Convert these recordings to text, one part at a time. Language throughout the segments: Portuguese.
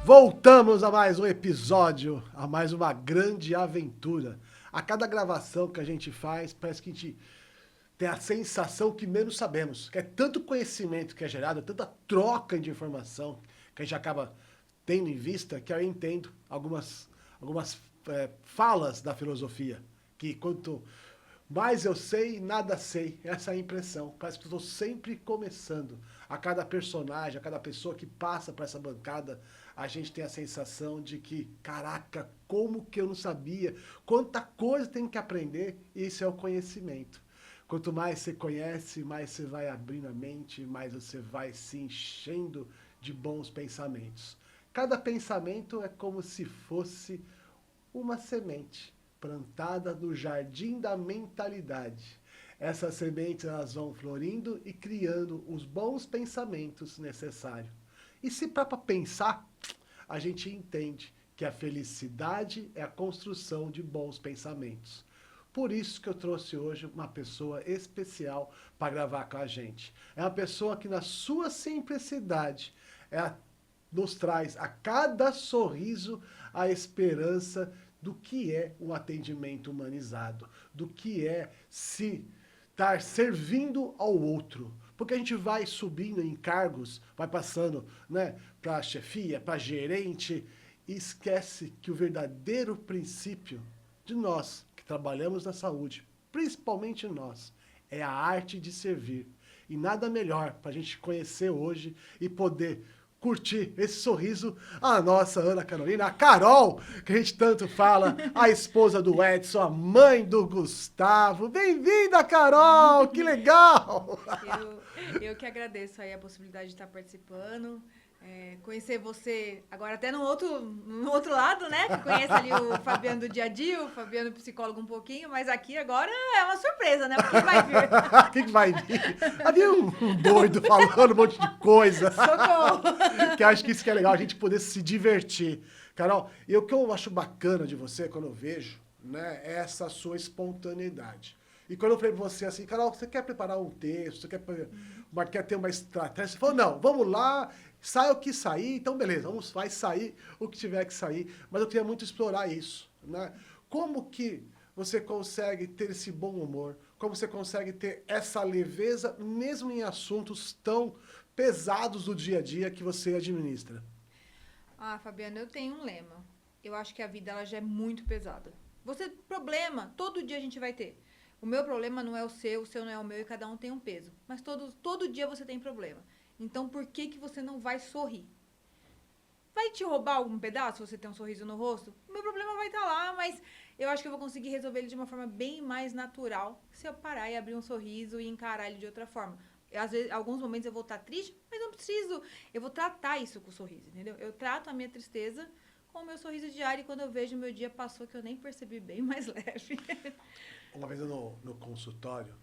Voltamos a mais um episódio, a mais uma grande aventura. A cada gravação que a gente faz, parece que a gente tem a sensação que menos sabemos. Que é tanto conhecimento que é gerado, tanta troca de informação que a gente acaba tendo em vista, que eu entendo algumas falas da filosofia. Que quanto mais eu sei, nada sei. Essa é a impressão. Parece que eu estou sempre começando. A cada personagem, a cada pessoa que passa por essa bancada, a gente tem a sensação de que, caraca, como que eu não sabia? Quanta coisa tem que aprender? Isso é o conhecimento. Quanto mais você conhece, mais você vai abrindo a mente, mais você vai se enchendo de bons pensamentos. Cada pensamento é como se fosse uma semente plantada no jardim da mentalidade. Essas sementes elas vão florindo e criando os bons pensamentos necessários. E se para pensar, a gente entende que a felicidade é a construção de bons pensamentos. Por isso que eu trouxe hoje uma pessoa especial para gravar com a gente. É uma pessoa que na sua simplicidade nos traz a cada sorriso a esperança do que é o atendimento humanizado, do que é se estar servindo ao outro. Porque a gente vai subindo em cargos, vai passando, né, para chefia, para gerente, e esquece que o verdadeiro princípio de nós que trabalhamos na saúde, principalmente nós, é a arte de servir. E nada melhor para a gente conhecer hoje e poder curtir esse sorriso, a nossa Ana Carolina, a Carol, que a gente tanto fala, a esposa do Edson, a mãe do Gustavo. Bem-vinda, Carol! Que legal! Eu que agradeço aí a possibilidade de estar participando. Conhecer você agora até no outro lado, né? Que conhece ali o Fabiano do dia a dia, o Fabiano psicólogo um pouquinho, mas aqui agora é uma surpresa, né? O que vai vir? O que vai vir? Havia um doido falando um monte de coisa. Socorro! Que acho que isso que é legal, a gente poder se divertir. Carol, e o que eu acho bacana de você, quando eu vejo, né, é essa sua espontaneidade. E quando eu falei pra você assim, Carol, você quer preparar um texto, você quer ter uma estratégia? Você falou, não, vamos lá, sai o que sair, então beleza, vai sair o que tiver que sair. Mas eu queria muito explorar isso, né? Como que você consegue ter esse bom humor? Como você consegue ter essa leveza, mesmo em assuntos tão pesados do dia a dia que você administra? Fabiano, eu tenho um lema. Eu acho que a vida ela já é muito pesada. Problema, todo dia a gente vai ter. O meu problema não é o seu não é o meu, e cada um tem um peso. Mas todo dia você tem problema. Então, por que você não vai sorrir? Vai te roubar algum pedaço se você tem um sorriso no rosto? O meu problema vai estar lá, mas eu acho que eu vou conseguir resolver ele de uma forma bem mais natural se eu parar e abrir um sorriso e encarar ele de outra forma. Às vezes, alguns momentos eu vou estar triste, mas não preciso. Eu vou tratar isso com o sorriso, entendeu? Eu trato a minha tristeza com o meu sorriso diário e quando eu vejo o meu dia passou que eu nem percebi bem mais leve. Uma vez no consultório,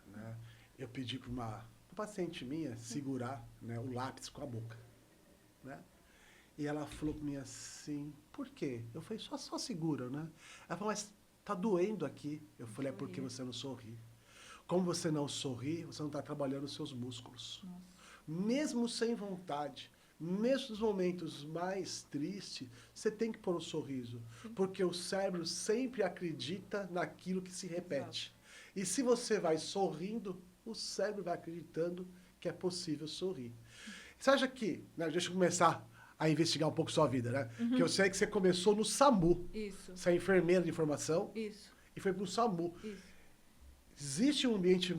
né, eu pedi para uma paciente minha segurar, né, o lápis com a boca, né? E ela falou para mim assim, por quê? Eu falei, só segura, né? Ela falou, mas tá doendo aqui. Eu falei, é porque você não sorri. Como você não sorri, você não está trabalhando os seus músculos. Nossa. Mesmo sem vontade, mesmo nos momentos mais tristes, você tem que pôr um sorriso. Sim. Porque o cérebro sempre acredita naquilo que se repete. Exato. E se você vai sorrindo, o cérebro vai acreditando que é possível sorrir. Você acha que, né, deixa eu começar a investigar um pouco sua vida, né? Uhum. Que eu sei que você começou no SAMU. Isso. Você é enfermeira de formação. Isso. E foi pro SAMU. Isso. Existe um ambiente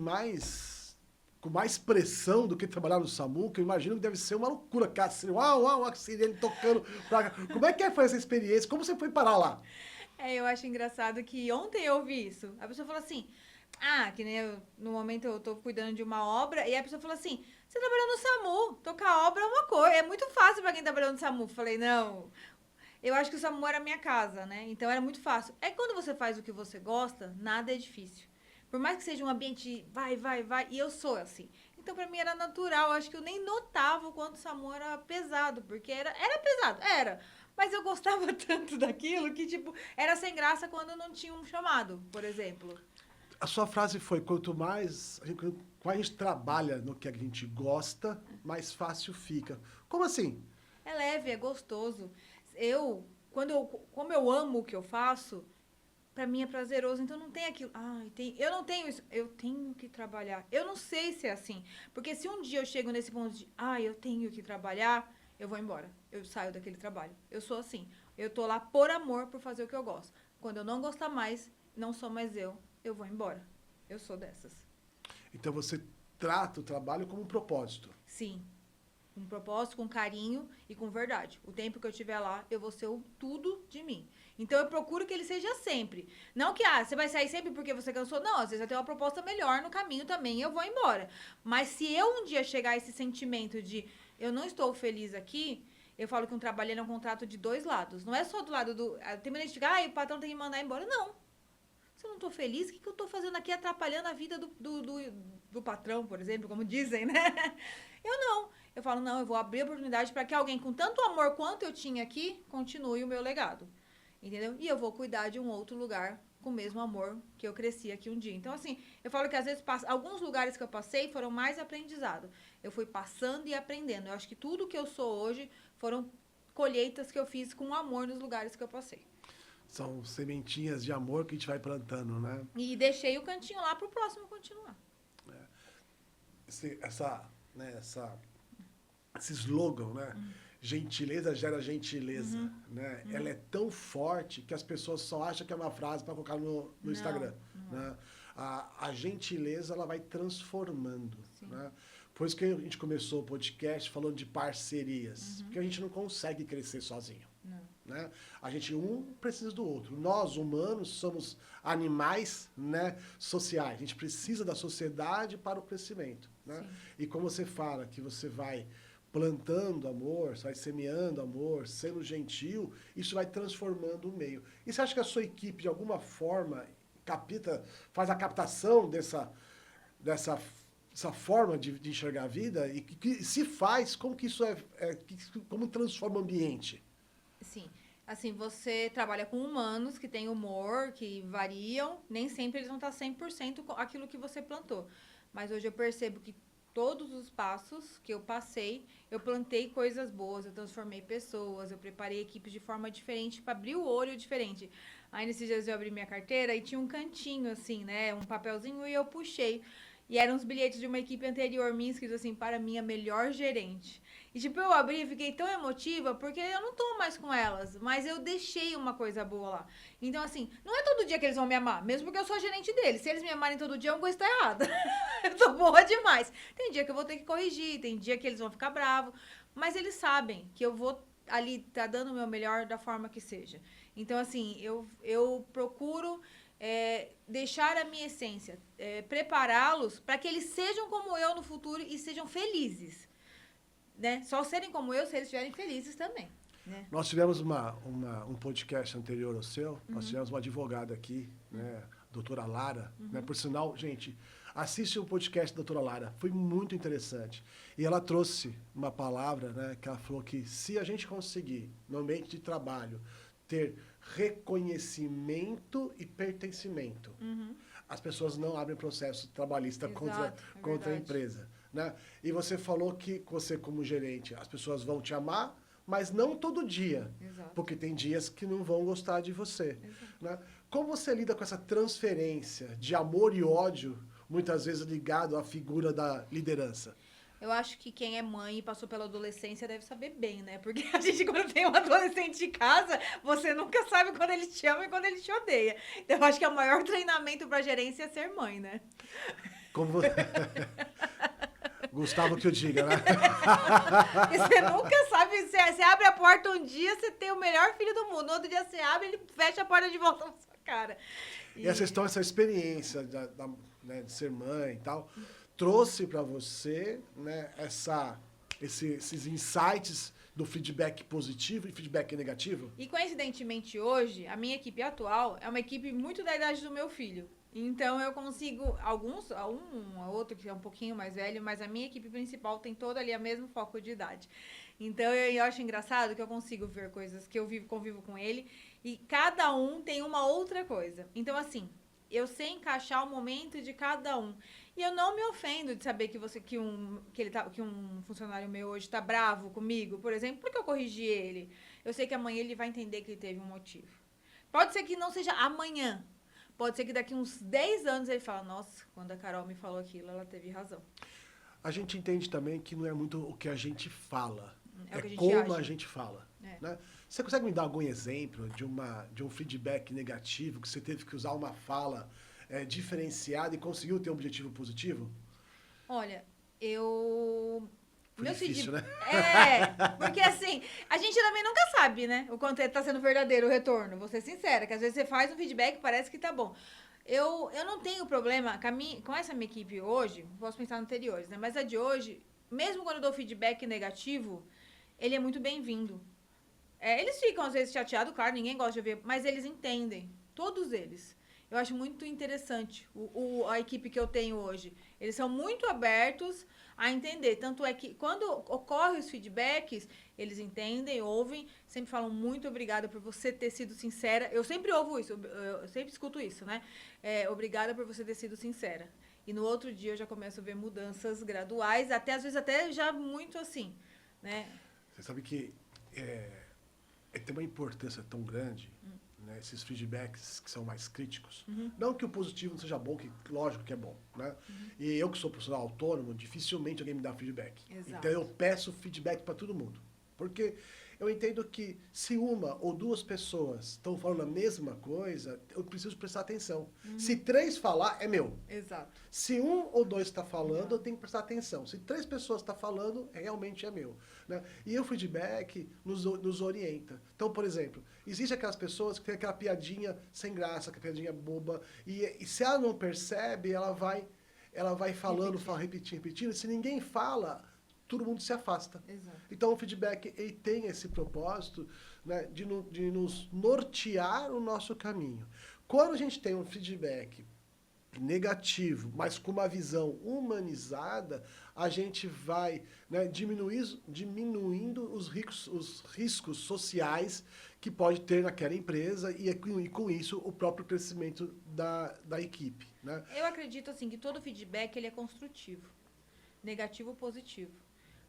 com mais pressão do que trabalhar no SAMU, que eu imagino que deve ser uma loucura, cara. A sirene tocando. Como é que foi essa experiência? Como você foi parar lá? Eu acho engraçado que ontem eu ouvi isso. A pessoa falou assim, que nem no momento eu tô cuidando de uma obra, e a pessoa falou assim, você trabalhou no SAMU, tocar obra é uma coisa, é muito fácil pra quem trabalhou no SAMU. Falei, não, eu acho que o SAMU era a minha casa, né? Então era muito fácil. Quando você faz o que você gosta, nada é difícil. Por mais que seja um ambiente vai, e eu sou assim. Então, pra mim, era natural. Acho que eu nem notava o quanto o SAMU era pesado, porque era pesado, era. Mas eu gostava tanto daquilo que, tipo, era sem graça quando não tinha um chamado, por exemplo. A sua frase foi, quanto mais a gente trabalha no que a gente gosta, mais fácil fica. Como assim? É leve, é gostoso. Como eu amo o que eu faço, pra mim é prazeroso. Então não tem aquilo. Eu não tenho isso. Eu tenho que trabalhar. Eu não sei se é assim. Porque se um dia eu chego nesse ponto de, eu tenho que trabalhar, eu vou embora. Eu saio daquele trabalho. Eu sou assim. Eu tô lá por amor, por fazer o que eu gosto. Quando eu não gostar mais, não sou mais eu vou embora. Eu sou dessas. Então você trata o trabalho como um propósito. Sim. Com propósito, com carinho e com verdade. O tempo que eu estiver lá, eu vou ser o tudo de mim. Então eu procuro que ele seja sempre. Não que, você vai sair sempre porque você cansou. Não, às vezes eu tenho uma proposta melhor no caminho também e eu vou embora. Mas se eu um dia chegar a esse sentimento de eu não estou feliz aqui, eu falo que um trabalho é um contrato de dois lados. Não é só do lado do... Tem muita gente que fica, o patrão tem que mandar embora. Não. Se eu não estou feliz, o que eu estou fazendo aqui atrapalhando a vida do patrão, por exemplo, como dizem, né? Eu não. Eu falo, não, eu vou abrir a oportunidade para que alguém com tanto amor quanto eu tinha aqui continue o meu legado. Entendeu? E eu vou cuidar de um outro lugar com o mesmo amor que eu cresci aqui um dia. Então, assim, eu falo que às vezes alguns lugares que eu passei foram mais aprendizado. Eu fui passando e aprendendo. Eu acho que tudo que eu sou hoje foram colheitas que eu fiz com amor nos lugares que eu passei. São sementinhas de amor que a gente vai plantando, né? E deixei o cantinho lá pro próximo continuar. Esse slogan, né? Gentileza gera gentileza, né? Ela é tão forte que as pessoas só acham que é uma frase para colocar no Instagram, né? A gentileza, ela vai transformando, né? Por isso que a gente começou o podcast falando de parcerias, porque a gente não consegue crescer sozinho. Né? A gente, precisa do outro. Nós, humanos, somos animais, né, sociais. A gente precisa da sociedade para o crescimento. Né? E como você fala que você vai plantando amor, você vai semeando amor, sendo gentil, isso vai transformando o meio. E você acha que a sua equipe, de alguma forma, faz a captação dessa forma de enxergar a vida? E que se faz, como que isso como transforma o ambiente? Sim. Assim, você trabalha com humanos que têm humor, que variam. Nem sempre eles vão estar 100% com aquilo que você plantou. Mas hoje eu percebo que todos os passos que eu passei, eu plantei coisas boas, eu transformei pessoas, eu preparei equipes de forma diferente para abrir o olho diferente. Aí, nesses dias, eu abri minha carteira e tinha um cantinho, assim, né? Um papelzinho e eu puxei. E eram os bilhetes de uma equipe anterior minha, escrito assim, para minha melhor gerente. E, tipo, eu abri e fiquei tão emotiva, porque eu não tô mais com elas, mas eu deixei uma coisa boa lá. Então, assim, não é todo dia que eles vão me amar, mesmo porque eu sou a gerente deles. Se eles me amarem todo dia, alguma coisa tá errada. Eu tô boa demais. Tem dia que eu vou ter que corrigir, tem dia que eles vão ficar bravos, mas eles sabem que eu vou ali tá dando o meu melhor da forma que seja. Então, assim, eu procuro deixar a minha essência, prepará-los para que eles sejam como eu no futuro e sejam felizes. Né? Só serem como eu se eles estiverem felizes também. Né? Nós tivemos um podcast anterior ao seu, nós tivemos uma advogada aqui, né, doutora Lara, né, por sinal, gente, assiste o podcast da doutora Lara, foi muito interessante. E ela trouxe uma palavra, né, que ela falou que se a gente conseguir, no ambiente de trabalho, ter reconhecimento e pertencimento, as pessoas não abrem processo trabalhista contra a empresa. Né? E você falou que você, como gerente, as pessoas vão te amar, mas não todo dia. Exato. Porque tem dias que não vão gostar de você. Né? Como você lida com essa transferência de amor e ódio, muitas vezes ligado à figura da liderança? Eu acho que quem é mãe e passou pela adolescência deve saber bem, né? Porque a gente, quando tem um adolescente em casa, você nunca sabe quando ele te ama e quando ele te odeia. Então, eu acho que o maior treinamento pra gerência é ser mãe, né? Como você... Gustavo que eu diga, né? E você nunca sabe, você abre a porta um dia, você tem o melhor filho do mundo. No outro dia você abre, ele fecha a porta de volta na sua cara. E essa história, essa experiência né, de ser mãe e tal, trouxe para você, né, esses insights do feedback positivo e feedback negativo? E coincidentemente hoje, a minha equipe atual é uma equipe muito da idade do meu filho. Então eu consigo, um outro que é um pouquinho mais velho, mas a minha equipe principal tem toda ali o mesmo foco de idade. Então eu acho engraçado que eu consigo ver coisas que eu convivo com ele e cada um tem uma outra coisa. Então assim, eu sei encaixar o momento de cada um. E eu não me ofendo de saber que um funcionário meu hoje está bravo comigo, por exemplo, porque eu corrigi ele. Eu sei que amanhã ele vai entender que ele teve um motivo. Pode ser que não seja amanhã. Pode ser que daqui uns 10 anos ele fale, nossa, quando a Carol me falou aquilo, ela teve razão. A gente entende também que não é muito o que a gente fala, É o que a gente como acha. a gente fala. É. Né? Você consegue me dar algum exemplo de um feedback negativo que você teve que usar uma fala diferenciada e conseguiu ter um objetivo positivo? Olha, eu... Foi difícil, né? Porque assim, a gente também nunca sabe, né? O quanto tá sendo verdadeiro o retorno. Vou ser sincera, que às vezes você faz um feedback e parece que tá bom. Eu não tenho problema com essa minha equipe hoje, posso pensar no anteriores, né? Mas a de hoje, mesmo quando eu dou feedback negativo, ele é muito bem-vindo. Eles ficam às vezes chateados, claro, ninguém gosta de ouvir, mas eles entendem. Todos eles. Eu acho muito interessante a equipe que eu tenho hoje. Eles são muito abertos a entender. Tanto é que quando ocorrem os feedbacks, eles entendem, ouvem, sempre falam muito obrigada por você ter sido sincera. Eu sempre ouvo isso, eu sempre escuto isso, né? Obrigada por você ter sido sincera. E no outro dia eu já começo a ver mudanças graduais, até às vezes até já muito assim, né? Você sabe que tem uma importância tão grande, né, esses feedbacks que são mais críticos. Não que o positivo não seja bom, que lógico que é bom. Né? E eu que sou profissional autônomo, dificilmente alguém me dá feedback. Exato. Então eu peço feedback para todo mundo. Porque eu entendo que se uma ou duas pessoas estão falando a mesma coisa, eu preciso prestar atenção. Se 3 falar, é meu. Exato. Se 1 ou 2 está falando, eu tenho que prestar atenção. Se 3 pessoas estão falando, realmente é meu. Né? E o feedback nos orienta. Então, por exemplo, existe aquelas pessoas que tem aquela piadinha sem graça, aquela piadinha boba, e se ela não percebe, ela vai falando, repetindo. Se ninguém fala, todo mundo se afasta. Exato. Então, o feedback ele tem esse propósito, né, de nos nortear o nosso caminho. Quando a gente tem um feedback negativo, mas com uma visão humanizada, a gente vai, né, diminuindo os riscos sociais que pode ter naquela empresa e com isso o próprio crescimento da equipe. Né? Eu acredito assim que todo feedback ele é construtivo, negativo ou positivo.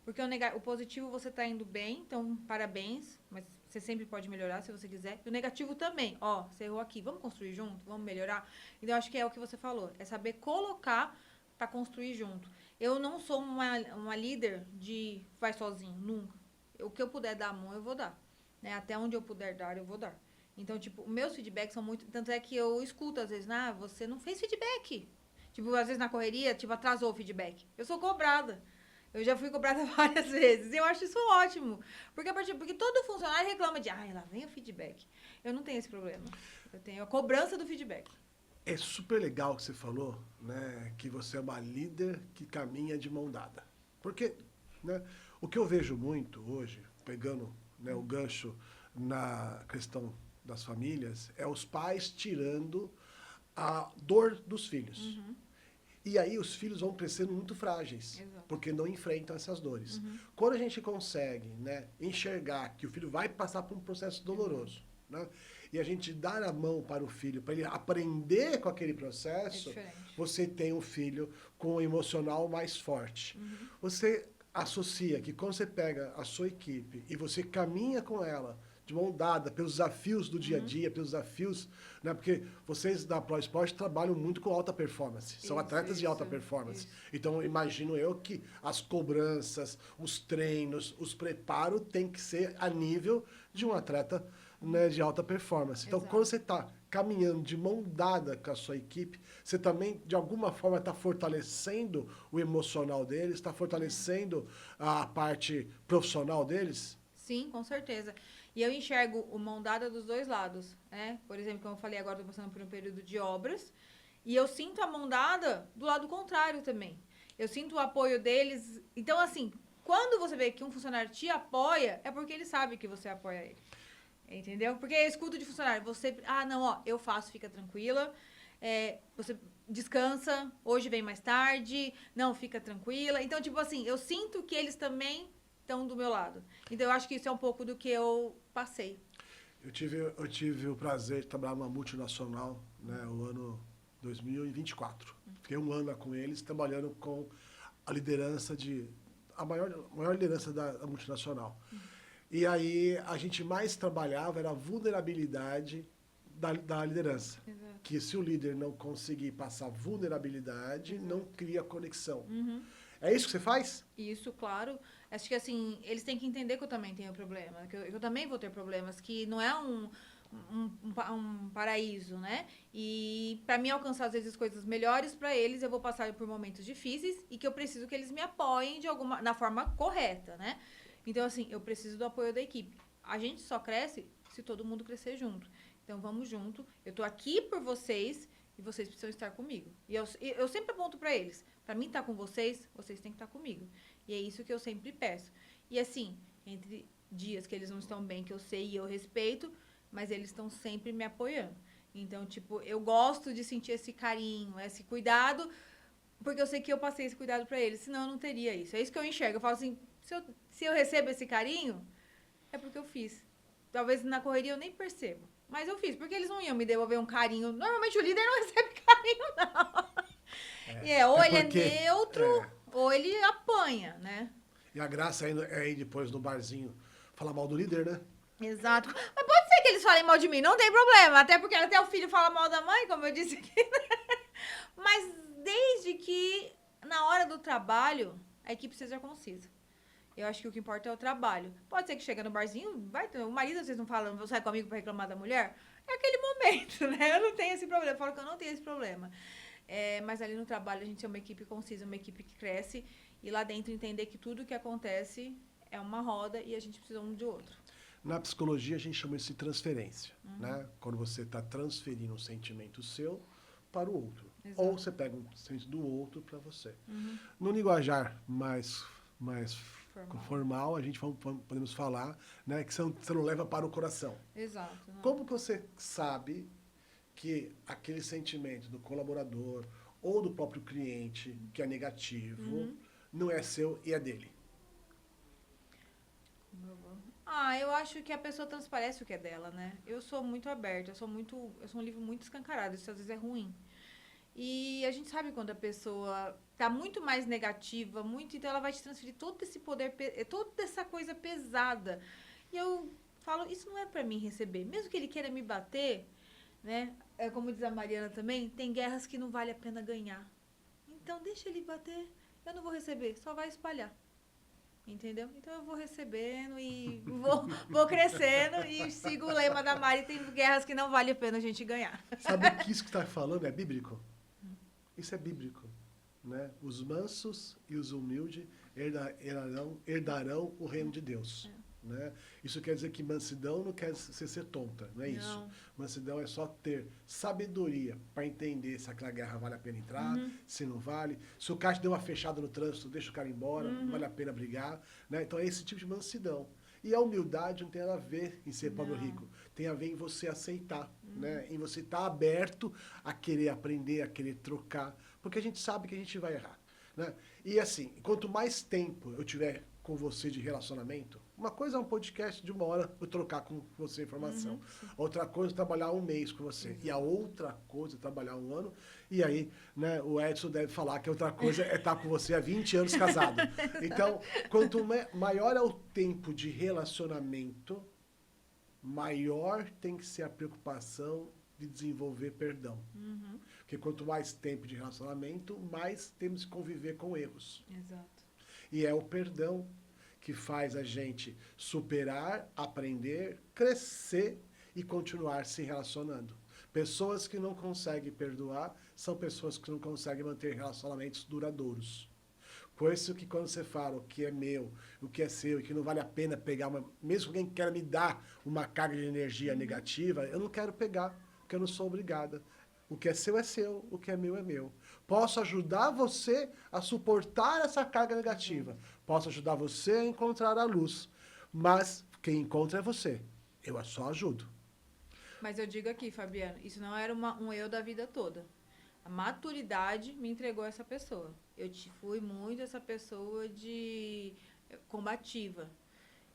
Porque o positivo você está indo bem, então parabéns, mas você sempre pode melhorar se você quiser. E o negativo também, você errou aqui, vamos construir junto, vamos melhorar. Então, eu acho que é o que você falou, é saber colocar para construir junto. Eu não sou uma líder de vai sozinho, nunca. O que eu puder dar a mão, eu vou dar. Né? Até onde eu puder dar, eu vou dar. Então, tipo, meus feedbacks são muito... Tanto é que eu escuto, às vezes, você não fez feedback. Tipo, às vezes na correria, atrasou o feedback. Eu sou cobrada. Eu já fui cobrada várias vezes. E eu acho isso ótimo. Porque todo funcionário reclama de, lá vem o feedback. Eu não tenho esse problema. Eu tenho a cobrança do feedback. É super legal que você falou, né, que você é uma líder que caminha de mão dada. Porque, né, o que eu vejo muito hoje, pegando, né, o gancho na questão das famílias, é os pais tirando a dor dos filhos. E aí os filhos vão crescendo muito frágeis, Exato. porque não enfrentam essas dores. Quando a gente consegue, né, enxergar que o filho vai passar por um processo doloroso, né, e a gente dar a mão para o filho, para ele aprender com aquele processo, você tem um filho com um emocional mais forte. Você associa que quando você pega a sua equipe e você caminha com ela de mão dada pelos desafios do dia a dia, pelos desafios, né? Porque vocês da Pro Esporte trabalham muito com alta performance, são atletas de alta performance. Então, imagino eu que as cobranças, os treinos, os preparos tem que ser a nível de um atleta, né, de alta performance. Então, quando você está caminhando de mão dada com a sua equipe, você também, de alguma forma, está fortalecendo o emocional deles, está fortalecendo a parte profissional deles? Sim, com certeza. E eu enxergo o mão dada dos dois lados, né? Por exemplo, como eu falei agora, estou passando por um período de obras, e eu sinto a mão dada do lado contrário também. Eu sinto o apoio deles. Então, assim, quando você vê que um funcionário te apoia, é porque ele sabe que você apoia ele. Entendeu? Porque eu escuto de funcionário, eu faço, fica tranquila, você descansa, hoje vem mais tarde, não, fica tranquila. Então, tipo assim, eu sinto que eles também estão do meu lado. Então, eu acho que isso é um pouco do que eu passei. Eu tive o prazer de trabalhar numa multinacional, né, o ano 2024. Fiquei um ano lá com eles, trabalhando com a liderança a maior liderança da multinacional. E aí, a gente mais trabalhava era a vulnerabilidade da liderança. Exato. Que se o líder não conseguir passar vulnerabilidade, não cria conexão. É isso que você faz? Isso, claro. Acho que, assim, eles têm que entender que eu também tenho problema, que eu também vou ter problemas, que não é um paraíso, né? E para mim alcançar, às vezes, coisas melhores para eles, eu vou passar por momentos difíceis e que eu preciso que eles me apoiem da forma correta, né? Então, assim, eu preciso do apoio da equipe. A gente só cresce se todo mundo crescer junto. Então, vamos junto. Eu tô aqui por vocês e vocês precisam estar comigo. E eu sempre aponto para eles. Para mim estar com vocês, vocês têm que estar comigo. E é isso que eu sempre peço. E assim, entre dias que eles não estão bem, que eu sei e eu respeito, mas eles estão sempre me apoiando. Então, tipo, eu gosto de sentir esse carinho, esse cuidado, porque eu sei que eu passei esse cuidado para eles, senão eu não teria isso. É isso que eu enxergo. Eu falo assim, se eu recebo esse carinho, é porque eu fiz. Talvez na correria eu nem percebo. Mas eu fiz, porque eles não iam me devolver um carinho. Normalmente o líder não recebe carinho, não. Ou ele é neutro, ou ele apanha, né? E a graça é ir depois no barzinho falar mal do líder, né? Exato. Mas pode ser que eles falem mal de mim, não tem problema. Até porque até o filho fala mal da mãe, como eu disse aqui. Mas desde que na hora do trabalho, a equipe seja concisa. Eu acho que o que importa é o trabalho. Pode ser que chega no barzinho, o marido às vezes não fala, você sai comigo pra reclamar da mulher. É aquele momento, né? Eu não tenho esse problema. Eu falo que eu não tenho esse problema. Mas ali no trabalho a gente é uma equipe concisa, uma equipe que cresce. E lá dentro entender que tudo que acontece é uma roda e a gente precisa um de outro. Na psicologia a gente chama isso de transferência, né? Quando você está transferindo um sentimento seu para o outro. Exato. Ou você pega um sentimento do outro para você. No linguajar mais formal, a gente podemos falar, né, que você não leva para o coração. Exato. Não. Como que você sabe que aquele sentimento do colaborador ou do próprio cliente, que é negativo, não é seu e é dele? Eu acho que a pessoa transparece o que é dela, né? Eu sou muito aberta, eu sou um livro muito escancarado, isso às vezes é ruim. E a gente sabe quando a pessoa tá muito mais negativa, então ela vai te transferir todo esse poder, toda essa coisa pesada. E eu falo, isso não é pra mim receber. Mesmo que ele queira me bater, né? Como diz a Mariana também, tem guerras que não vale a pena ganhar. Então deixa ele bater, eu não vou receber, só vai espalhar. Entendeu? Então eu vou recebendo e vou crescendo e sigo o lema da Mari, tem guerras que não vale a pena a gente ganhar. Sabe que isso que está falando é bíblico? Isso é bíblico, né? Os mansos e os humildes herdarão o reino de Deus. Né? Isso quer dizer que mansidão não quer ser tonta, não é isso? Não. Mansidão é só ter sabedoria para entender se aquela guerra vale a pena entrar, se não vale. Se o caixa deu uma fechada no trânsito, deixa o cara embora, não vale a pena brigar. Né? Então é esse tipo de mansidão. E a humildade não tem nada a ver em ser pobre ou rico. Tem a ver em você aceitar, né? Em você estar aberto a querer aprender, a querer trocar. Porque a gente sabe que a gente vai errar. Né? E assim, quanto mais tempo eu tiver com você de relacionamento, uma coisa é um podcast de 1 hora, eu trocar com você informação. Outra coisa é trabalhar 1 mês com você. E a outra coisa é trabalhar 1 ano. E aí, né, o Edson deve falar que a outra coisa é estar com você há 20 anos casado. Então, quanto maior é o tempo de relacionamento, maior tem que ser a preocupação de desenvolver perdão. Porque quanto mais tempo de relacionamento, mais temos que conviver com erros. Exato. E é o perdão que faz a gente superar, aprender, crescer e continuar se relacionando. Pessoas que não conseguem perdoar são pessoas que não conseguem manter relacionamentos duradouros. Por isso que quando você fala o que é meu, o que é seu, e que não vale a pena pegar, mesmo que alguém queira me dar uma carga de energia negativa, eu não quero pegar, porque eu não sou obrigada. O que é seu, o que é meu. Posso ajudar você a suportar essa carga negativa. Posso ajudar você a encontrar a luz. Mas quem encontra é você. Eu só ajudo. Mas eu digo aqui, Fabiano, isso não era um eu da vida toda. A maturidade me entregou essa pessoa. Eu fui muito essa pessoa combativa.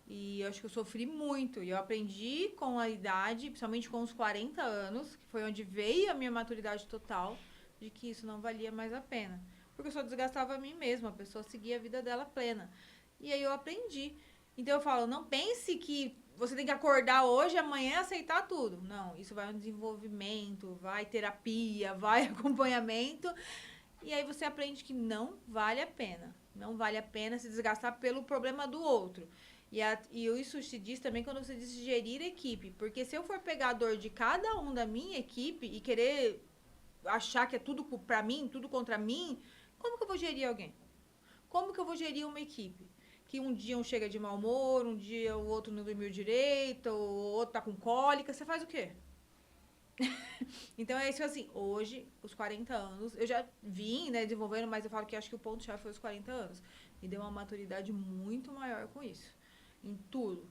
E eu acho que eu sofri muito. E eu aprendi com a idade, principalmente com os 40 anos, que foi onde veio a minha maturidade total, de que isso não valia mais a pena. Porque eu só desgastava a mim mesma, a pessoa seguia a vida dela plena. E aí eu aprendi. Então eu falo, não pense que você tem que acordar hoje e amanhã aceitar tudo. Não, isso vai um desenvolvimento, vai terapia, vai acompanhamento. E aí você aprende que não vale a pena. Não vale a pena se desgastar pelo problema do outro. E isso se diz também quando você diz gerir equipe. Porque se eu for pegar a dor de cada um da minha equipe e querer achar que é tudo pra mim, tudo contra mim, como que eu vou gerir alguém? Como que eu vou gerir uma equipe? Que um dia um chega de mau humor, um dia o outro não dormiu direito, o outro tá com cólica. Você faz o quê? Então é isso assim, hoje, os 40 anos, eu já vim, né, desenvolvendo, mas eu falo que acho que o ponto-chave foi os 40 anos. Me deu uma maturidade muito maior com isso. Em tudo.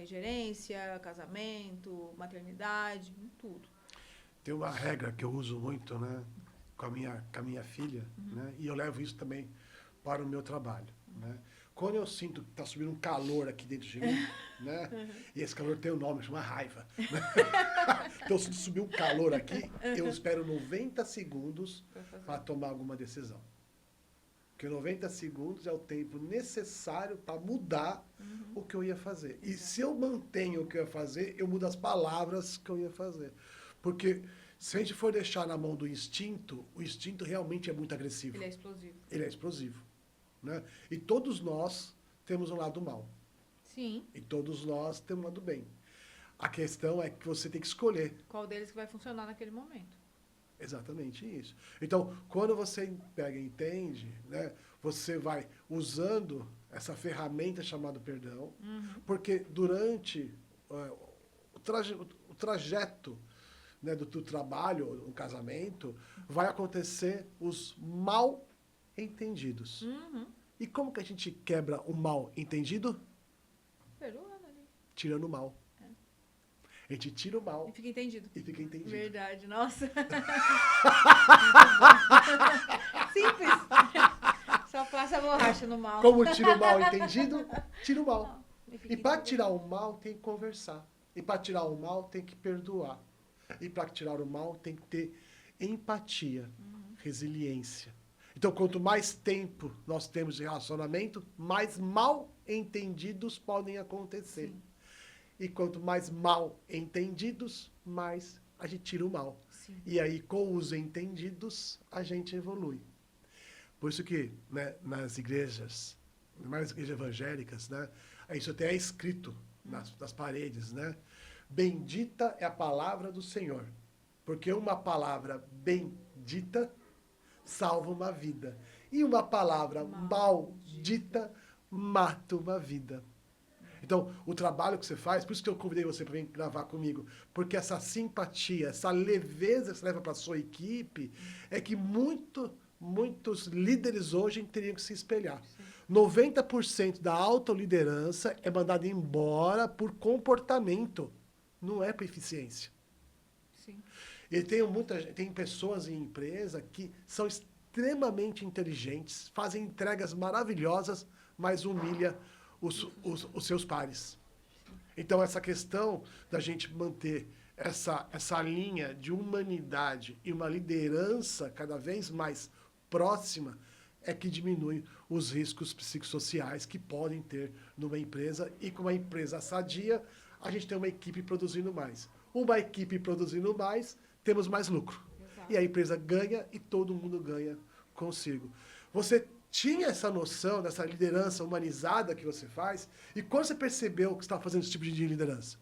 Gerência, casamento, maternidade, em tudo. Tem uma regra que eu uso muito, né, com a minha filha, né, e eu levo isso também para o meu trabalho, né. Quando eu sinto que está subindo um calor aqui dentro de mim, né, e esse calor tem um nome, chama raiva, né? Então, se subir um calor aqui, eu espero 90 segundos para tomar alguma decisão. Porque 90 segundos é o tempo necessário para mudar o que eu ia fazer. E se eu mantenho o que eu ia fazer, eu mudo as palavras que eu ia fazer. Porque se a gente for deixar na mão do instinto, o instinto realmente é muito agressivo. Ele é explosivo. Ele é explosivo. Né? E todos nós temos um lado mal. Sim. E todos nós temos um lado bem. A questão é que você tem que escolher. Qual deles que vai funcionar naquele momento. Exatamente isso. Então, quando você pega e entende, né, você vai usando essa ferramenta chamada perdão, porque durante o trajeto, né, do trabalho, o casamento, vai acontecer os mal entendidos. E como que a gente quebra o mal entendido? Perdoando ali. Tirando o mal. A gente tira o mal E fica entendido. e fica entendido. Verdade, nossa. Simples. Só passa a borracha no mal. Como tira o mal entendido? Tira o mal. E para entendido. tirar o mal, tem que conversar. E para tirar o mal, tem que perdoar. E para tirar o mal, tem que ter empatia, resiliência. Então, quanto mais tempo nós temos de relacionamento, mais mal entendidos podem acontecer. Sim. E quanto mais mal entendidos, mais a gente tira o mal. Sim. E aí, com os entendidos, a gente evolui. Por isso que, né, nas igrejas, mais igrejas evangélicas, né, isso até é escrito nas paredes, né? Bendita é a palavra do Senhor, porque uma palavra bendita salva uma vida. E uma palavra maldita mata uma vida. Então, o trabalho que você faz, por isso que eu convidei você para vir gravar comigo, porque essa simpatia, essa leveza que você leva para a sua equipe, é que muitos líderes hoje teriam que se espelhar. 90% da autoliderança é mandada embora por comportamento, não é por eficiência. Sim. E tem pessoas em empresa que são extremamente inteligentes, fazem entregas maravilhosas, mas humilha os seus pares. Então, essa questão da gente manter essa linha de humanidade e uma liderança cada vez mais próxima é que diminui os riscos psicossociais que podem ter numa empresa. E com uma empresa sadia, a gente tem uma equipe produzindo mais. Uma equipe produzindo mais, temos mais lucro. Exato. E a empresa ganha e todo mundo ganha consigo. Você tinha essa noção dessa liderança humanizada que você faz? E quando você percebeu que você estava fazendo esse tipo de liderança?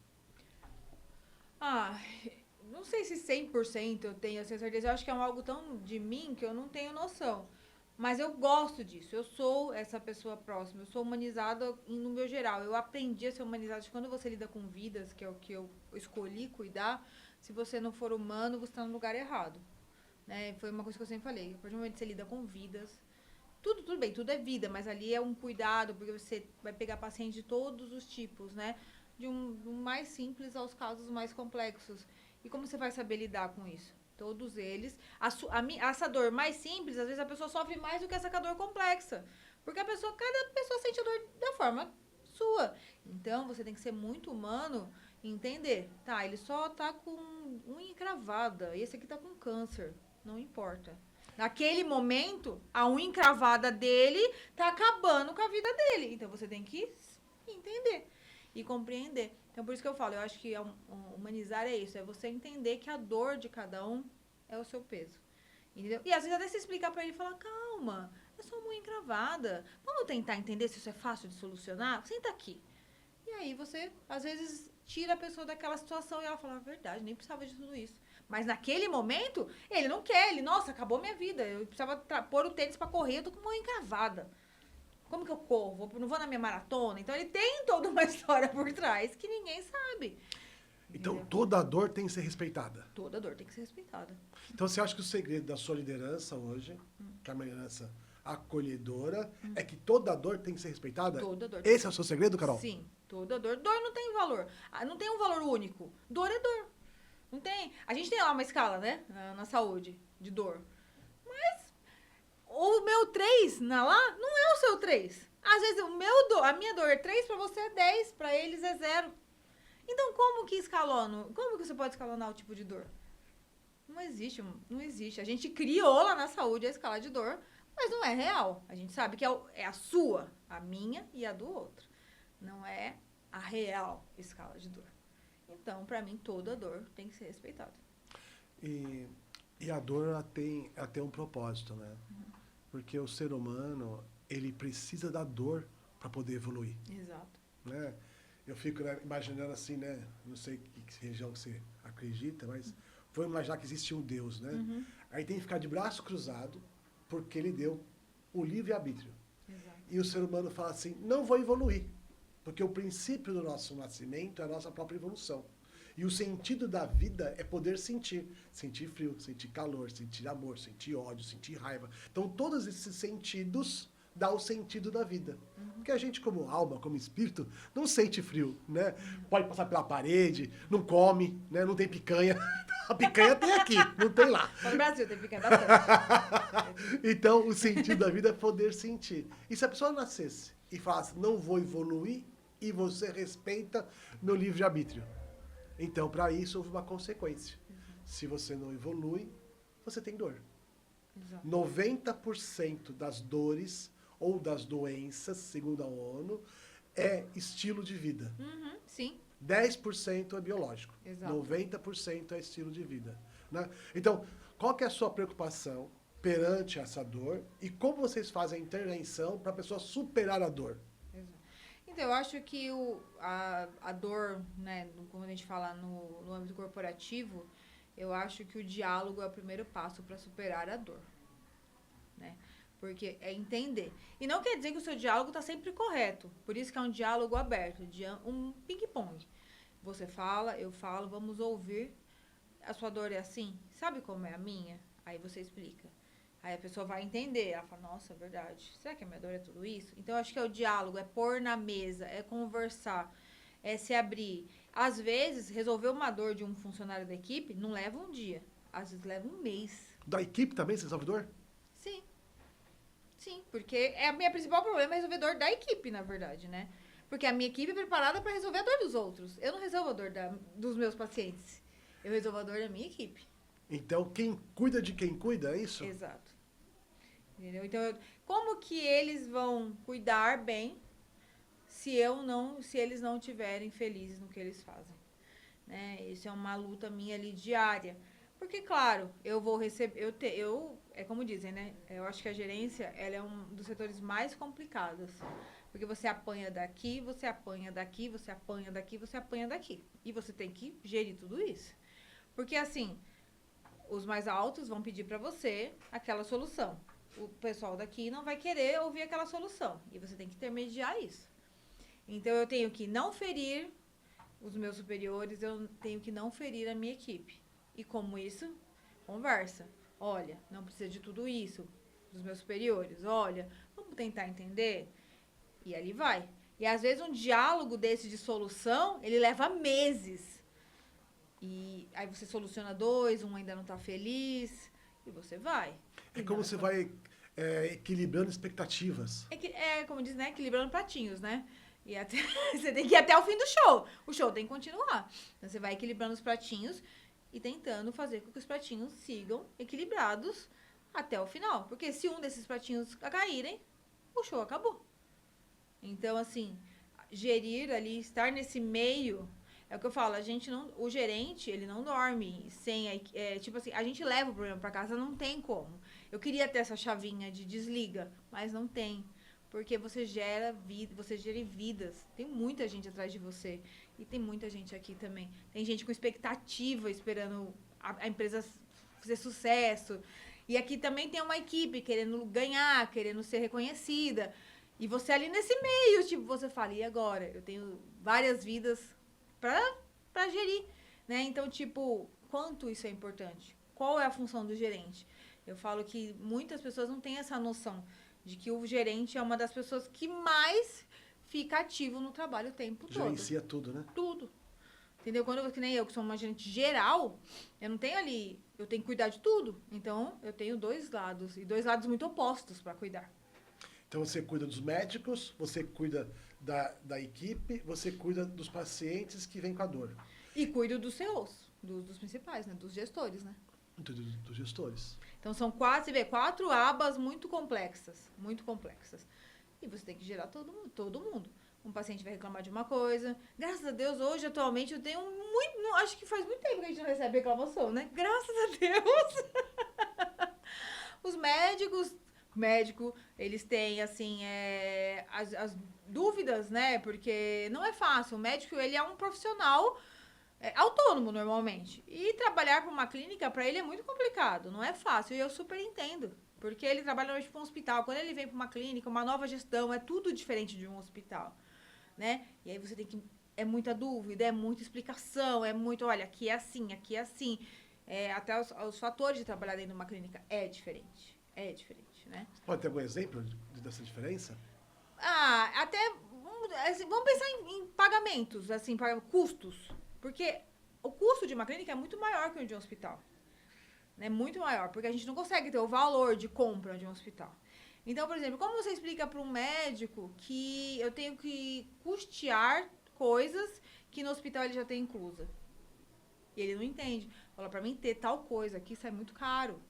Não sei se 100% eu tenho essa certeza. Eu acho que é algo tão de mim que eu não tenho noção. Mas eu gosto disso. Eu sou essa pessoa próxima. Eu sou humanizada no meu geral. Eu aprendi a ser humanizada. Quando você lida com vidas, que é o que eu escolhi cuidar, se você não for humano, você está no lugar errado. Né? Foi uma coisa que eu sempre falei. A partir do momento que você lida com vidas, tudo bem, tudo é vida, mas ali é um cuidado, porque você vai pegar pacientes de todos os tipos, né? De um mais simples aos casos mais complexos. E como você vai saber lidar com isso? Todos eles. Essa dor mais simples, às vezes a pessoa sofre mais do que essa dor complexa. Porque cada pessoa sente a dor da forma sua. Então, você tem que ser muito humano e entender. Tá, ele só tá com unha encravada, e esse aqui tá com câncer. Não importa. Naquele momento, a unha encravada dele tá acabando com a vida dele. Então, você tem que entender e compreender. Então, por isso que eu falo, eu acho que humanizar é isso. É você entender que a dor de cada um é o seu peso. Entendeu? E às vezes até você explicar pra ele e falar, calma, é só uma unha encravada. Vamos tentar entender se isso é fácil de solucionar? Senta aqui. E aí você, às vezes, tira a pessoa daquela situação e ela fala, verdade, nem precisava de tudo isso. Mas naquele momento, ele não quer. Ele, nossa, acabou minha vida. Eu precisava pôr o tênis pra correr, eu tô com uma unha encravada. Como que eu corro? Não vou na minha maratona? Então ele tem toda uma história por trás que ninguém sabe. Então, Entendeu? toda dor tem que ser respeitada. Toda dor tem que ser respeitada. Então, você acha que o segredo da sua liderança hoje, que é uma liderança acolhedora, é que toda dor tem que ser respeitada? Toda dor. Esse é o seu segredo, Carol? Sim, toda dor. Dor não tem valor. Não tem um valor único. Dor é dor. Não tem. A gente tem lá uma escala, né? Na saúde, de dor. Mas o meu 3 lá não é o seu 3. Às vezes a minha dor é 3, pra você é 10, pra eles é 0. Então, como que você pode escalonar o tipo de dor? Não existe, não existe. A gente criou lá na saúde a escala de dor, mas não é real. A gente sabe que é a sua, a minha e a do outro. Não é a real escala de dor. Então, pra mim, toda dor tem que ser respeitada. E a dor, ela tem um propósito, né? Porque o ser humano, ele precisa da dor para poder evoluir. Exato. Né? Eu fico, né, imaginando assim, né? Não sei que região que você acredita, mas vou imaginar que existe um Deus, né? Aí tem que ficar de braço cruzado, porque ele deu o livre-arbítrio. Exato. E o ser humano fala assim, não vou evoluir, porque o princípio do nosso nascimento é a nossa própria evolução. E o sentido da vida é poder sentir. Sentir frio, sentir calor, sentir amor, sentir ódio, sentir raiva. Então, todos esses sentidos dá o sentido da vida. Porque a gente, como alma, como espírito, não sente frio, né? Pode passar pela parede, não come, né? Não tem picanha. A picanha tem aqui, não tem lá. Só no Brasil tem picanha bastante. Então, o sentido da vida é poder sentir. E se a pessoa nascesse e falasse, não vou evoluir, e você respeita meu livre-arbítrio. Então, para isso, houve uma consequência. Se você não evolui, você tem dor. Exato. 90% das dores ou das doenças, segundo a ONU, é estilo de vida. Sim. 10% é biológico. Exato. 90% é estilo de vida. Né? Então, qual que é a sua preocupação perante essa dor e como vocês fazem a intervenção para a pessoa superar a dor? Então, eu acho que a dor, né, quando a gente fala no âmbito corporativo, eu acho que o diálogo é o primeiro passo para superar a dor, né? Porque é entender. E não quer dizer que o seu diálogo está sempre correto. Por isso que é um diálogo aberto, um ping-pong. Você fala, eu falo, vamos ouvir. A sua dor é assim? Sabe como é a minha? Aí você explica. Aí a pessoa vai entender. Ela fala, nossa, é verdade. Será que a minha dor é tudo isso? Então, eu acho que é o diálogo, é pôr na mesa, é conversar, é se abrir. Às vezes, resolver uma dor de um funcionário da equipe não leva um dia. Às vezes, leva um mês. Da equipe também, você resolve dor? Sim. Sim, porque a minha principal problema é resolver dor da equipe, na verdade, né? Porque a minha equipe é preparada para resolver a dor dos outros. Eu não resolvo a dor dos meus pacientes. Eu resolvo a dor da minha equipe. Então, quem cuida de quem cuida, é isso? Exato. Entendeu? Então, como que eles vão cuidar bem se eles não estiverem felizes no que eles fazem? Né? Isso é uma luta minha ali diária. Porque, claro, eu vou receber... é como dizem, né? Eu acho que a gerência ela é um dos setores mais complicados. Porque você apanha daqui, você apanha daqui, você apanha daqui, você apanha daqui. E você tem que gerir tudo isso. Porque, assim, os mais altos vão pedir para você aquela solução. O pessoal daqui não vai querer ouvir aquela solução. E você tem que intermediar isso. Então, eu tenho que não ferir os meus superiores, eu tenho que não ferir a minha equipe. E como isso? Conversa. Olha, não precisa de tudo isso dos meus superiores. Olha, vamos tentar entender? E ali vai. E às vezes um diálogo desse de solução, ele leva meses. E aí você soluciona 2, um ainda não tá feliz, e você vai. É como você vai equilibrando expectativas. Como diz, né? Equilibrando pratinhos, né? E você tem que ir até o fim do show. O show tem que continuar. Então você vai equilibrando os pratinhos. e tentando fazer com que os pratinhos sigam equilibrados até o final. Porque se um desses pratinhos caírem, o show acabou. Então, assim, gerir ali, estar nesse meio, é o que eu falo, a gente não, o gerente, ele não dorme sem, tipo assim, a gente leva o problema pra casa, não tem como. Eu queria ter essa chavinha de desliga, mas não tem. Porque você gera vida, você gera vidas. Tem muita gente atrás de você. E tem muita gente aqui também. Tem gente com expectativa, esperando a empresa fazer sucesso. E aqui também tem uma equipe querendo ganhar, querendo ser reconhecida. E você ali nesse meio, tipo, você fala, e agora? Eu tenho várias vidas pra gerir, né? Então, tipo, quanto isso é importante? Qual é a função do gerente? Eu falo que muitas pessoas não têm essa noção de que o gerente é uma das pessoas que mais fica ativo no trabalho o tempo todo. Gerencia tudo, né? Tudo. Entendeu? Quando que nem eu, que sou uma gerente geral, eu não tenho ali, eu tenho que cuidar de tudo. Então, eu tenho dois lados, e dois lados muito opostos para cuidar. Então você cuida dos médicos, você cuida da equipe, você cuida dos pacientes que vêm com a dor. E cuido dos CEOs, dos principais, né? Dos gestores, né? Dos gestores. Então são quatro abas muito complexas. Muito complexas. E você tem que gerar todo mundo. Um paciente vai reclamar de uma coisa. Graças a Deus, hoje, atualmente, eu tenho muito. Acho que faz muito tempo que a gente não recebe reclamação, né? Graças a Deus. Os médico, eles têm, assim, as dúvidas, né? Porque não é fácil. O médico, ele é um profissional autônomo, normalmente. E trabalhar para uma clínica, para ele, é muito complicado. Não é fácil. E eu super entendo. Porque ele trabalha hoje para um hospital. Quando ele vem para uma clínica, uma nova gestão, é tudo diferente de um hospital, né? E aí você tem que... É muita dúvida, é muita explicação, é muito... Olha, aqui é assim, aqui é assim. Até os fatores de trabalhar dentro de uma clínica é diferente. É diferente, né? Pode ter algum exemplo dessa diferença? Até... Vamos pensar em pagamentos, assim, custos. Porque o custo de uma clínica é muito maior que o de um hospital. É muito maior, porque a gente não consegue ter o valor de compra de um hospital. Então, por exemplo, como você explica para um médico que eu tenho que custear coisas que no hospital ele já tem inclusa? E ele não entende. Fala, para mim ter tal coisa aqui, isso é muito caro.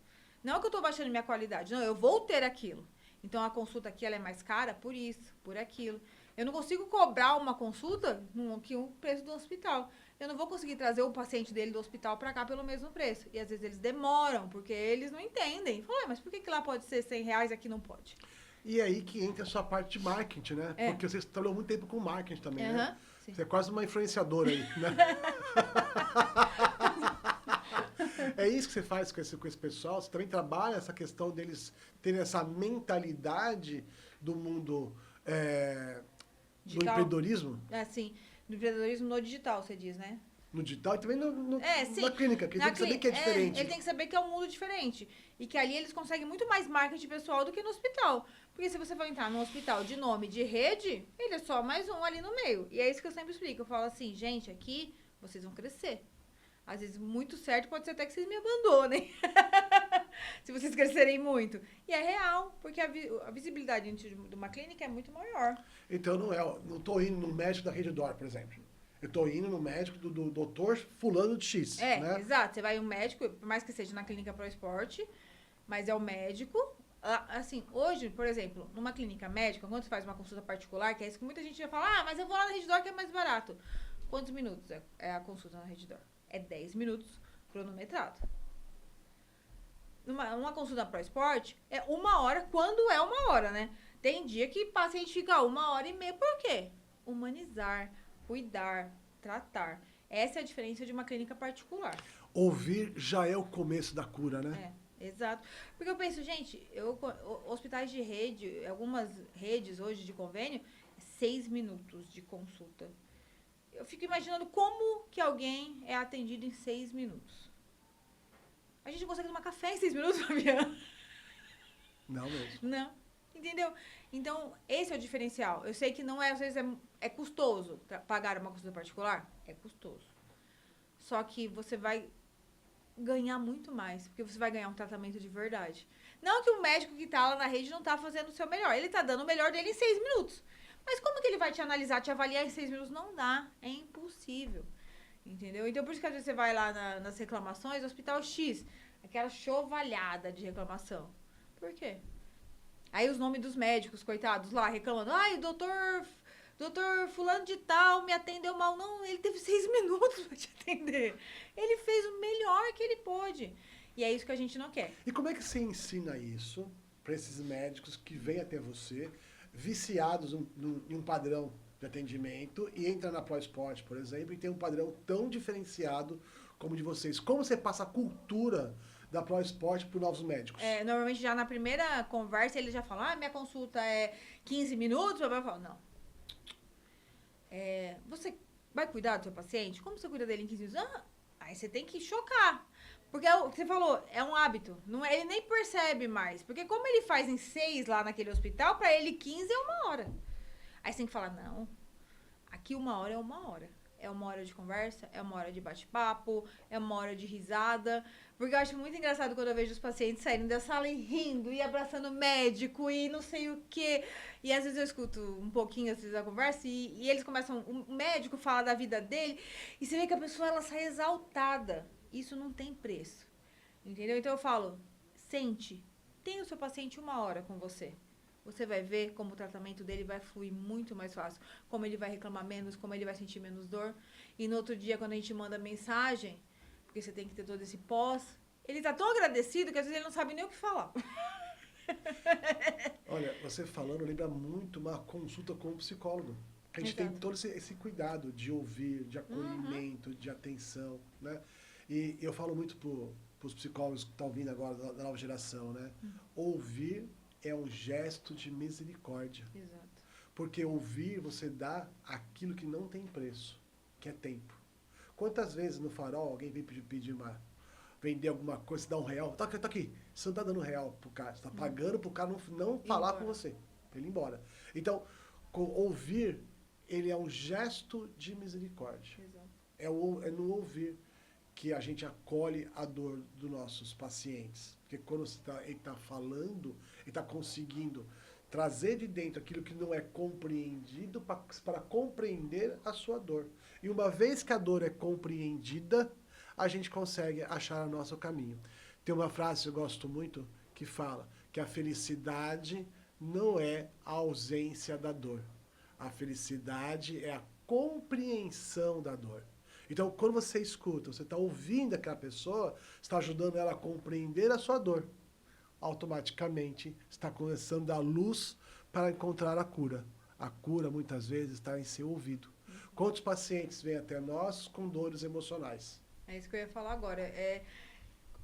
Não é que eu estou baixando minha qualidade, não, eu vou ter aquilo. Então, a consulta aqui ela é mais cara por isso, por aquilo. Eu não consigo cobrar uma consulta que o preço do hospital. Eu não vou conseguir trazer o paciente dele do hospital para cá pelo mesmo preço. E às vezes eles demoram, porque eles não entendem. Falam, mas por que lá pode ser R$100 e aqui não pode? E é aí que entra a sua parte de marketing, né? Porque você trabalhou muito tempo com marketing também, né? Sim. Você é quase uma influenciadora aí, né? É isso que você faz com esse pessoal? Você também trabalha essa questão deles terem essa mentalidade do mundo do empreendedorismo? Sim. Do empreendedorismo no digital, você diz, né? No digital e também sim. na clínica, que ele tem que saber que é diferente. Ele tem que saber que é um mundo diferente. E que ali eles conseguem muito mais marketing pessoal do que no hospital. Porque se você for entrar num hospital de nome de rede, ele é só mais um ali no meio. E é isso que eu sempre explico. Eu falo assim, gente, aqui vocês vão crescer. Às vezes, muito certo, pode ser até que vocês me abandonem. Se vocês crescerem muito. E é real, porque a visibilidade dentro de uma clínica é muito maior. Então, não estou indo no médico da Redditor, por exemplo. Eu estou indo no médico do doutor fulano de X. Né? Exato. Você vai um médico, por mais que seja na clínica Pro Esporte, mas é o médico. Assim, hoje, por exemplo, numa clínica médica, quando você faz uma consulta particular, que é isso que muita gente vai falar, mas eu vou lá na Redditor que é mais barato. Quantos minutos é a consulta na Redditor? É 10 minutos cronometrado. Uma consulta Pro Esporte é 1 hora, quando é 1 hora, né? Tem dia que o paciente fica 1h30. Por quê? Humanizar, cuidar, tratar. Essa é a diferença de uma clínica particular. Ouvir já é o começo da cura, né? Exato. Porque eu penso, gente, hospitais de rede, algumas redes hoje de convênio, 6 minutos de consulta. Eu fico imaginando como que alguém é atendido em 6 minutos. A gente não consegue tomar café em 6 minutos, Fabiana? Não mesmo. Não. Entendeu? Então, esse é o diferencial. Eu sei que não é, às vezes é custoso pagar uma consulta particular. É custoso. Só que você vai ganhar muito mais, porque você vai ganhar um tratamento de verdade. Não que o médico que tá lá na rede não tá fazendo o seu melhor. Ele tá dando o melhor dele em 6 minutos. Mas como que ele vai te analisar, te avaliar em 6 minutos? Não dá. É impossível. Entendeu? Então, por isso que às vezes você vai lá nas reclamações, Hospital X, aquela chovalhada de reclamação. Por quê? Aí os nomes dos médicos, coitados, lá reclamando. Ai, doutor fulano de tal me atendeu mal. Não, ele teve 6 minutos pra te atender. Ele fez o melhor que ele pôde. E é isso que a gente não quer. E como é que você ensina isso para esses médicos que vêm até você, viciados em um padrão de atendimento, e entra na ProEsport, por exemplo, e tem um padrão tão diferenciado como o de vocês? Como você passa a cultura da ProEsport para os novos médicos? Normalmente já na primeira conversa ele já fala, minha consulta é 15 minutos. Eu falo, não. Você vai cuidar do seu paciente? Como você cuida dele em 15 minutos? Aí você tem que chocar. Porque é o que você falou, é um hábito. Não ele nem percebe mais. Porque como ele faz em 6 lá naquele hospital, pra ele 15 é 1 hora. Aí você tem que falar, não, aqui 1 hora é 1 hora. É 1 hora de conversa, é 1 hora de bate-papo, é 1 hora de risada. Porque eu acho muito engraçado quando eu vejo os pacientes saindo da sala e rindo, e abraçando o médico, e não sei o quê. E às vezes eu escuto um pouquinho às vezes, a conversa, e eles começam, o médico fala da vida dele, e você vê que a pessoa ela sai exaltada. Isso não tem preço. Entendeu? Então eu falo, sente, tenha o seu paciente 1 hora com você. Você vai ver como o tratamento dele vai fluir muito mais fácil. Como ele vai reclamar menos, como ele vai sentir menos dor. E no outro dia, quando a gente manda mensagem, porque você tem que ter todo esse pós, ele tá tão agradecido que às vezes ele não sabe nem o que falar. Olha, você falando lembra muito uma consulta com um psicólogo. A gente tem todo esse cuidado de ouvir, de acolhimento, de atenção, né? E eu falo muito para os psicólogos que estão vindo agora da nova geração, né? Ouvir é um gesto de misericórdia. Exato. Porque ouvir, você dá aquilo que não tem preço, que é tempo. Quantas vezes no farol alguém vem pedir vender alguma coisa, você dá R$1, tá aqui, você não tá dando R$1 pro cara, você tá pagando pro cara não falar com você, pra ele ir embora. Então, ouvir, ele é um gesto de misericórdia. Exato. É no ouvir que a gente acolhe a dor dos nossos pacientes. Porque quando ele está falando, ele está conseguindo trazer de dentro aquilo que não é compreendido para compreender a sua dor. E uma vez que a dor é compreendida, a gente consegue achar o nosso caminho. Tem uma frase que eu gosto muito que fala que a felicidade não é a ausência da dor. A felicidade é a compreensão da dor. Então, quando você escuta, você está ouvindo aquela pessoa, você está ajudando ela a compreender a sua dor. Automaticamente, está começando a dar luz para encontrar a cura. A cura, muitas vezes, está em seu ouvido. Quantos pacientes vêm até nós com dores emocionais? É isso que eu ia falar agora.